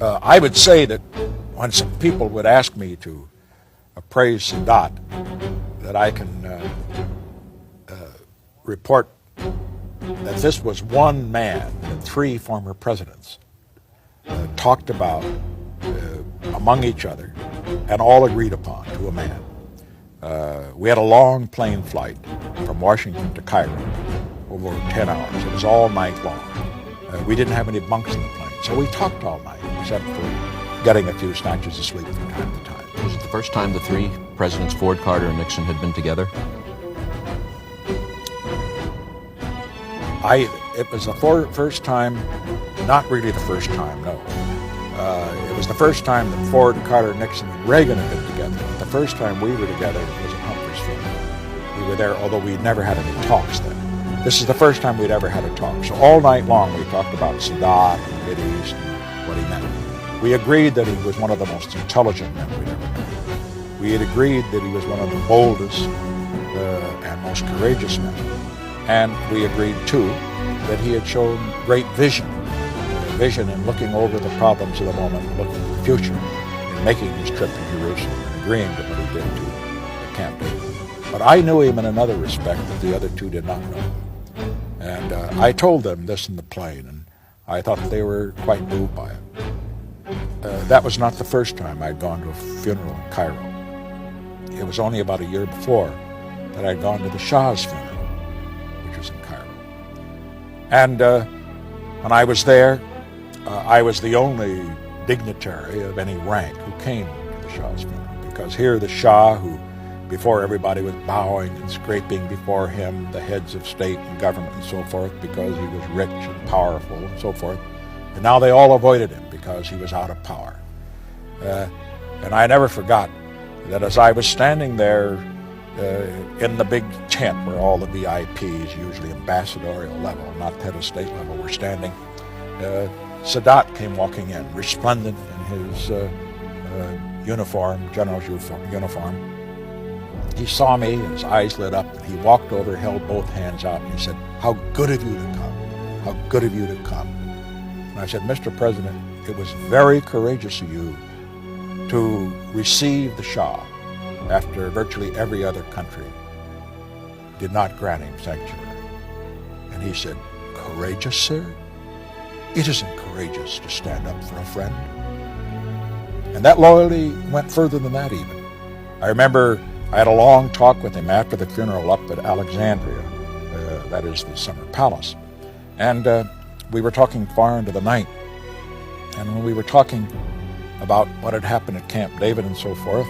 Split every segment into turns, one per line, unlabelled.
I would say that when some people would ask me to praise Sadat, that I can report that this was one man that three former presidents talked about among each other and all agreed upon to a man. We had a long plane flight from Washington to Cairo, over 10 hours. It was all night long. We didn't have any bunks in the plane, so we talked all night, except for getting a few snatches of sleep from time to time.
Was it the first time the three presidents, Ford, Carter, and Nixon, had been together?
It was the first time, not really the first time, no. It was the first time that Ford, Carter, Nixon, and Reagan had been together. The first time we were together was at Humphrey's funeral. We were there, although we'd never had any talks then. This is the first time we'd ever had a talk. So all night long we talked about Sadat and the Mideast and what he meant. We agreed that he was one of the most intelligent men we'd ever met. We had agreed that he was one of the boldest and most courageous men. And we agreed, too, that he had shown great vision in looking over the problems of the moment, looking to the future, in making his trip to Jerusalem and agreeing to what he did to Camp David. But I knew him in another respect that the other two did not know. And I told them this in the plane, and I thought they were quite moved by it. That was not the first time I'd gone to a funeral in Cairo. It was only about a year before that I'd gone to the Shah's funeral, which was in Cairo. And when I was there, I was the only dignitary of any rank who came to the Shah's funeral, because here the Shah, who before everybody was bowing and scraping before him, the heads of state and government and so forth, because he was rich and powerful and so forth, and now they all avoided him because he was out of power. And I never forgot that as I was standing there in the big tent where all the VIPs, usually ambassadorial level, not head of state level, were standing, Sadat came walking in, resplendent in his uniform, general's uniform. He saw me, and his eyes lit up, and he walked over, held both hands out, and he said, "How good of you to come. How good of you to come." And I said, "Mr. President, it was very courageous of you to receive the Shah after virtually every other country did not grant him sanctuary." And he said, "Courageous, sir? It isn't courageous to stand up for a friend." And that loyalty went further than that even. I remember I had a long talk with him after the funeral up at Alexandria, that is the Summer Palace. And we were talking far into the night. And when we were talking about what had happened at Camp David and so forth,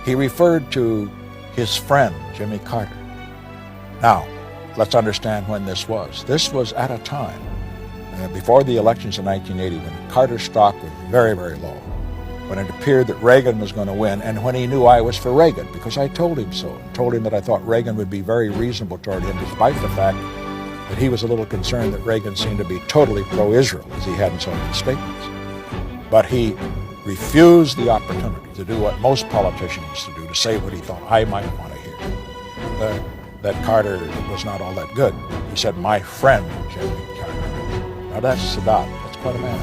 he referred to his friend, Jimmy Carter. Now, let's understand when this was. This was at a time, before the elections in 1980, when Carter's stock was very, very low, when it appeared that Reagan was going to win, and when he knew I was for Reagan, because I told him so, and told him that I thought Reagan would be very reasonable toward him, despite the fact that he was a little concerned that Reagan seemed to be totally pro-Israel, as he had in some of his statements. But he refused the opportunity to do what most politicians used to do, to say what he thought I might want to hear, that Carter was not all that good. He said, "My friend, Jimmy Carter." Now that's Sadat. That's quite a man.